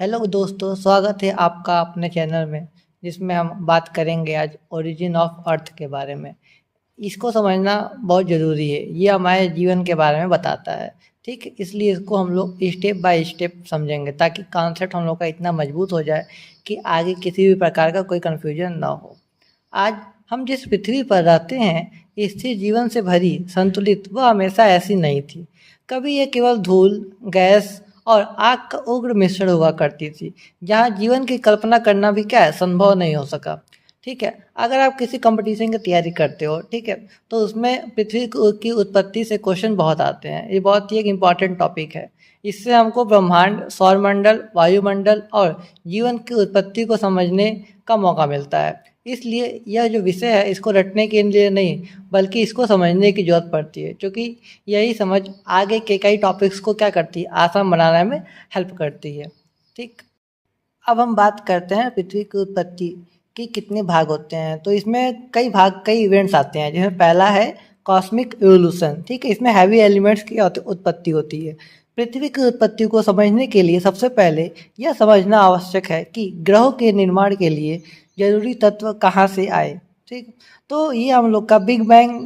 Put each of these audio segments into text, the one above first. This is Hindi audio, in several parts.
हेलो दोस्तों, स्वागत है आपका अपने चैनल में जिसमें हम बात करेंगे आज ओरिजिन ऑफ अर्थ के बारे में। इसको समझना बहुत ज़रूरी है। ये हमारे जीवन के बारे में बताता है। ठीक है, इसलिए इसको हम लोग स्टेप बाय स्टेप समझेंगे ताकि कॉन्सेप्ट हम लोग का इतना मजबूत हो जाए कि आगे किसी भी प्रकार का कोई कन्फ्यूजन ना हो। आज हम जिस पृथ्वी पर रहते हैं स्थिर जीवन से भरी संतुलित वह हमेशा ऐसी नहीं थी। कभी ये केवल धूल, गैस और आग का उग्र मिश्रण हुआ करती थी, जहाँ जीवन की कल्पना करना भी क्या है संभव नहीं हो सका। ठीक है, अगर आप किसी कंपटीशन की तैयारी करते हो, ठीक है, तो उसमें पृथ्वी की उत्पत्ति से क्वेश्चन बहुत आते हैं। ये बहुत ही एक इम्पॉर्टेंट टॉपिक है। इससे हमको ब्रह्मांड, सौरमंडल, वायुमंडल और जीवन की उत्पत्ति को समझने का मौका मिलता है। इसलिए यह जो विषय है इसको रटने के लिए नहीं बल्कि इसको समझने की जरूरत पड़ती है, क्योंकि यही समझ आगे के कई टॉपिक्स को क्या करती है, आसान बनाने में हेल्प करती है। ठीक, अब हम बात करते हैं पृथ्वी की उत्पत्ति के कितने भाग होते हैं। तो इसमें कई भाग, कई इवेंट्स आते हैं, जिसमें पहला है कॉस्मिक इवोल्यूशन। ठीक है, इसमें हैवी एलिमेंट्स की उत्पत्ति होती है। पृथ्वी की उत्पत्ति को समझने के लिए सबसे पहले यह समझना आवश्यक है कि ग्रहों के निर्माण के लिए जरूरी तत्व कहाँ से आए। ठीक, तो ये हम लोग का बिग बैंग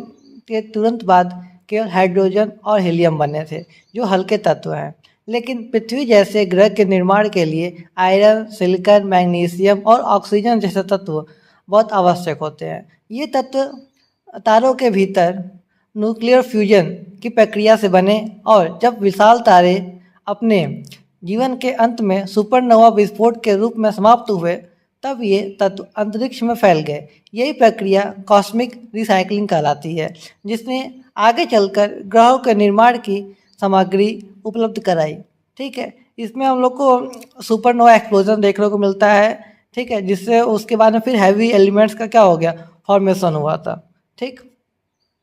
के तुरंत बाद केवल हाइड्रोजन और हीलियम बने थे, जो हल्के तत्व हैं। लेकिन पृथ्वी जैसे ग्रह के निर्माण के लिए आयरन, सिलिकॉन, मैग्नीशियम और ऑक्सीजन जैसे तत्व बहुत आवश्यक होते हैं। ये तत्व तारों के भीतर न्यूक्लियर फ्यूजन की प्रक्रिया से बने और जब विशाल तारे अपने जीवन के अंत में सुपरनोवा विस्फोट के रूप में समाप्त हुए, तब ये तत्व अंतरिक्ष में फैल गए। यही प्रक्रिया कॉस्मिक रिसाइकलिंग कहलाती है, जिसने आगे चलकर ग्रहों के निर्माण की सामग्री उपलब्ध कराई। ठीक है, इसमें हम लोग को सुपरनोवा एक्सप्लोजन देखने को मिलता है। ठीक है, जिससे उसके बाद में फिर हैवी एलिमेंट्स का क्या हो गया, फॉर्मेशन हुआ था। ठीक,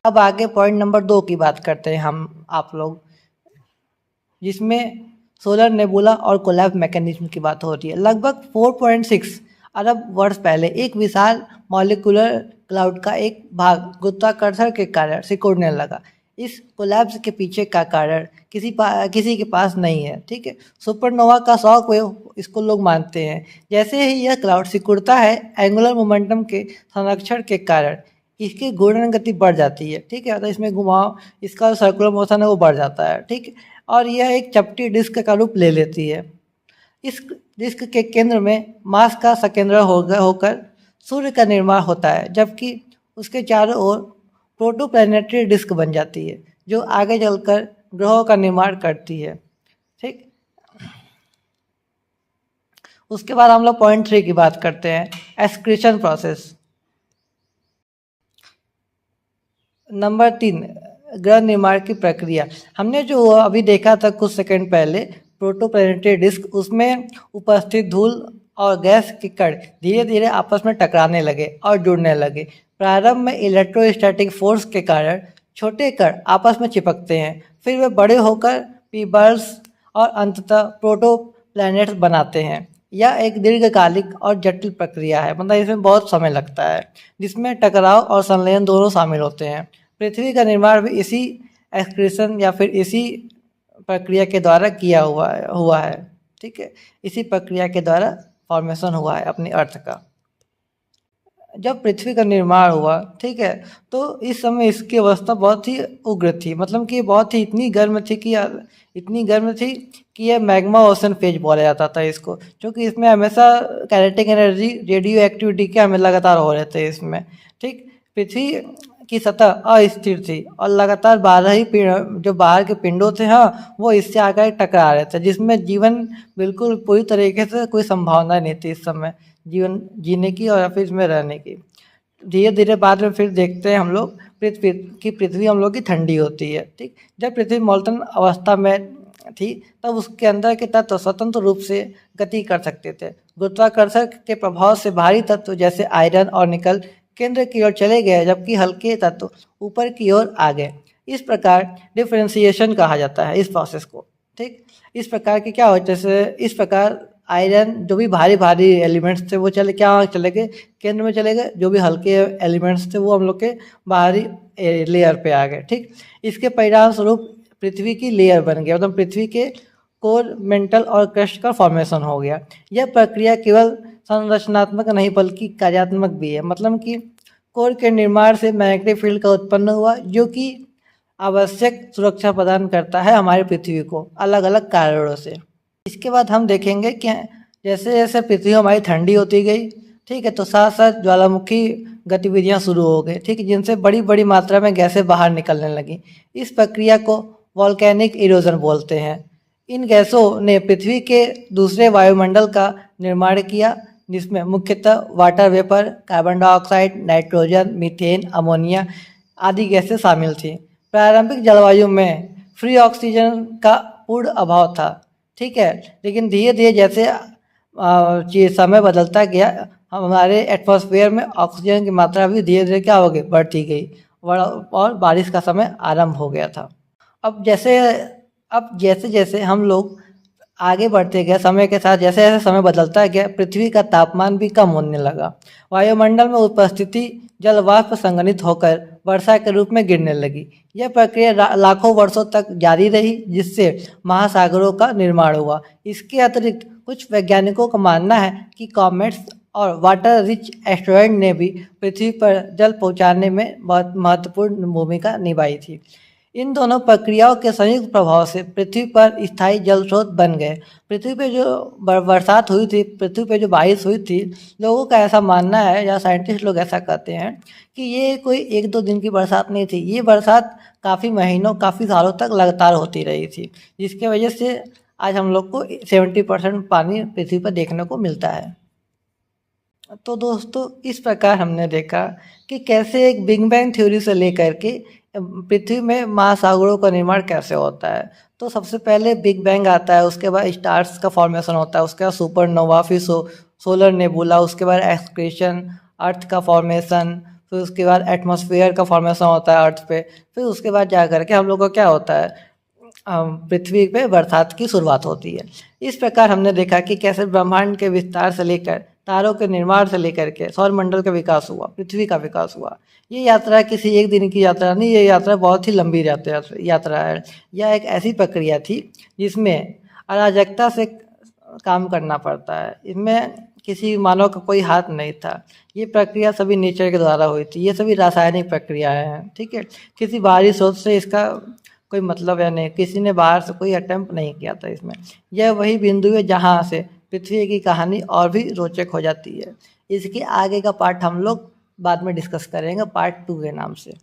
अब आगे पॉइंट नंबर 2 की बात करते हैं हम आप लोग, जिसमें सोलर नेबुला और कोलैप्स मैकेनिज्म की बात हो रही है। लगभग 4.6 अरब वर्ष पहले एक विशाल मॉलिक्यूलर क्लाउड का एक भाग गुरुत्वाकर्षण के कारण सिकुड़ने लगा। इस कोलैप्स के पीछे का कारण किसी के पास नहीं है। ठीक है, सुपरनोवा का शॉक वेव इसको लोग मानते हैं। जैसे ही यह क्लाउड सिकुड़ता है, एंगुलर मोमेंटम के संरक्षण के कारण इसकी घूर्णन गति बढ़ जाती है। ठीक है, तो इसमें घुमाव, इसका सर्कुलर मोशन है वो बढ़ जाता है। ठीक, और यह एक चपटी डिस्क का रूप ले लेती है। इस डिस्क के केंद्र में मास का सकेंद्र होकर सूर्य का निर्माण होता है, जबकि उसके चारों ओर प्रोटोप्लैनेटरी डिस्क बन जाती है, जो आगे चलकर ग्रहों का निर्माण करती है। ठीक, उसके बाद हम लोग पॉइंट 3 की बात करते हैं, एक्सक्रीशन प्रोसेस। नंबर 3, ग्रह निर्माण की प्रक्रिया। हमने जो अभी देखा था कुछ सेकंड पहले, प्रोटोप्लैनेटरी डिस्क, उसमें उपस्थित धूल और गैस के कण धीरे धीरे आपस में टकराने लगे और जुड़ने लगे। प्रारंभ में इलेक्ट्रोस्टैटिक फोर्स के कारण छोटे कण आपस में चिपकते हैं, फिर वे बड़े होकर पीबल्स और अंततः प्रोटोप्लैनेट्स बनाते हैं। यह एक दीर्घकालिक और जटिल प्रक्रिया है, मतलब इसमें बहुत समय लगता है, जिसमें टकराव और संलयन दोनों शामिल होते हैं। पृथ्वी का निर्माण भी इसी एक्सक्रीशन या फिर इसी प्रक्रिया के द्वारा किया हुआ है। ठीक है, इसी प्रक्रिया के द्वारा फॉर्मेशन हुआ है अपनी अर्थ का। जब पृथ्वी का निर्माण हुआ, ठीक है, तो इस समय इसकी अवस्था बहुत ही उग्र थी, मतलब कि बहुत ही इतनी गर्म थी कि यह मैग्मा ओशन फेज बोला जाता था इसको, क्योंकि इसमें हमेशा काइनेटिक एनर्जी, रेडियो एक्टिविटी के हमें लगातार हो रहे थे इसमें। ठीक, पृथ्वी की सतह अस्थिर थी और लगातार जो बाहर के पिंडों थे, हाँ, वो इससे आकर टकरा रहे थे, जिसमें जीवन बिल्कुल पूरी तरीके से कोई संभावना नहीं थी इस समय जीवन जीने की और फिर इसमें रहने की। धीरे धीरे बाद में फिर देखते हैं हम लोग पृथ्वी हम लोग की ठंडी होती है। ठीक, जब पृथ्वी मोल्टन अवस्था में थी, तब उसके अंदर के तत्व स्वतंत्र रूप से गति कर सकते थे। गुरुत्वाकर्षण के प्रभाव से भारी तत्व जैसे आयरन और निकल केंद्र की ओर चले गए, जबकि हल्के तत्व ऊपर की ओर आ गए। इस प्रकार डिफरेंशिएशन कहा जाता है इस प्रोसेस को। ठीक, इस प्रकार के क्या हो, जैसे इस प्रकार आयरन, जो भी भारी भारी एलिमेंट्स थे वो चले गए केंद्र में चले गए, जो भी हल्के एलिमेंट्स थे वो हम लोग के बाहरी लेयर पे आ गए। ठीक, इसके परिणाम स्वरूप पृथ्वी की लेयर बन गया, मतलब पृथ्वी के कोर, मेंटल और क्रस्ट का फॉर्मेशन हो गया। यह प्रक्रिया केवल संरचनात्मक नहीं बल्कि कार्यात्मक भी है। मतलब कि कोर के निर्माण से मैग्नेटिक फील्ड का उत्पन्न हुआ, जो कि आवश्यक सुरक्षा प्रदान करता है हमारी पृथ्वी को अलग अलग कारणों से। इसके बाद हम देखेंगे कि जैसे जैसे पृथ्वी हमारी ठंडी होती गई, ठीक है, तो साथ साथ ज्वालामुखी गतिविधियां शुरू हो गई, ठीक है, जिनसे बड़ी बड़ी मात्रा में गैसें बाहर निकलने लगी। इस प्रक्रिया को वॉल्केनिक इरोजन बोलते हैं। इन गैसों ने पृथ्वी के दूसरे वायुमंडल का निर्माण किया, जिसमें मुख्यतः water vapour, carbon dioxide, nitrogen, methane, ammonia आदि गैसें शामिल थी। प्रारंभिक जलवायु में फ्री ऑक्सीजन का पूर्ण अभाव था, ठीक है, लेकिन धीरे धीरे जैसे समय बदलता गया, हमारे एटमॉस्फेयर में ऑक्सीजन की मात्रा भी धीरे धीरे क्या हो गई, बढ़ती गई और बारिश का समय आरंभ हो गया था। अब जैसे जैसे हम लोग आगे बढ़ते गए समय के साथ, जैसे जैसे समय बदलता गया, पृथ्वी का तापमान भी कम होने लगा। वायुमंडल में उपस्थिति जल वाष्प संघनित होकर वर्षा के रूप में गिरने लगी। यह प्रक्रिया लाखों वर्षों तक जारी रही, जिससे महासागरों का निर्माण हुआ। इसके अतिरिक्त कुछ वैज्ञानिकों का मानना है कि कॉमेट्स और वाटर रिच एस्टेरॉयड ने भी पृथ्वी पर जल पहुंचाने में बहुत महत्वपूर्ण भूमिका निभाई थी। इन दोनों प्रक्रियाओं के संयुक्त प्रभाव से पृथ्वी पर स्थायी जल स्रोत बन गए। पृथ्वी पे जो बरसात हुई थी, पृथ्वी पे जो बारिश हुई थी, लोगों का ऐसा मानना है या साइंटिस्ट लोग ऐसा कहते हैं कि ये कोई 1-2 दिन की बरसात नहीं थी। ये बरसात काफ़ी महीनों, काफ़ी सालों तक लगातार होती रही थी, जिसकी वजह से आज हम लोग को 70% पानी पृथ्वी पर देखने को मिलता है। तो दोस्तों, इस प्रकार हमने देखा कि कैसे एक बिग बैंग थ्योरी से लेकर के पृथ्वी में महासागरों का निर्माण कैसे होता है। तो सबसे पहले बिग बैंग आता है, उसके बाद स्टार्स का फॉर्मेशन होता है, उसके बाद सुपरनोवा, फिर सोलर नेबुला, उसके बाद एक्सक्रीशन, अर्थ का फॉर्मेशन, फिर उसके बाद एटमॉस्फेयर का फॉर्मेशन होता है अर्थ पे, फिर उसके बाद जा करके हम लोग को क्या होता है, पृथ्वी पे बरसात की शुरुआत होती है। इस प्रकार हमने देखा कि कैसे ब्रह्मांड के विस्तार से लेकर तारों के निर्माण से लेकर के सौरमंडल का विकास हुआ, पृथ्वी का विकास हुआ। ये यात्रा किसी एक दिन की यात्रा नहीं, ये यात्रा बहुत ही लंबी यात्रा है। यह एक ऐसी प्रक्रिया थी जिसमें अराजकता से काम करना पड़ता है। इसमें किसी मानव का कोई हाथ नहीं था। ये प्रक्रिया सभी नेचर के द्वारा हुई थी। ये सभी रासायनिक प्रक्रियाएं हैं, ठीक है। किसी बाहरी स्रोत से इसका कोई मतलब है नहीं, किसी ने बाहर से कोई अटेम्प्ट नहीं किया था इसमें। यह वही बिंदु है जहाँ से पृथ्वी की कहानी और भी रोचक हो जाती है। इसके आगे का पार्ट हम लोग बाद में डिस्कस करेंगे, पार्ट 2 के नाम से।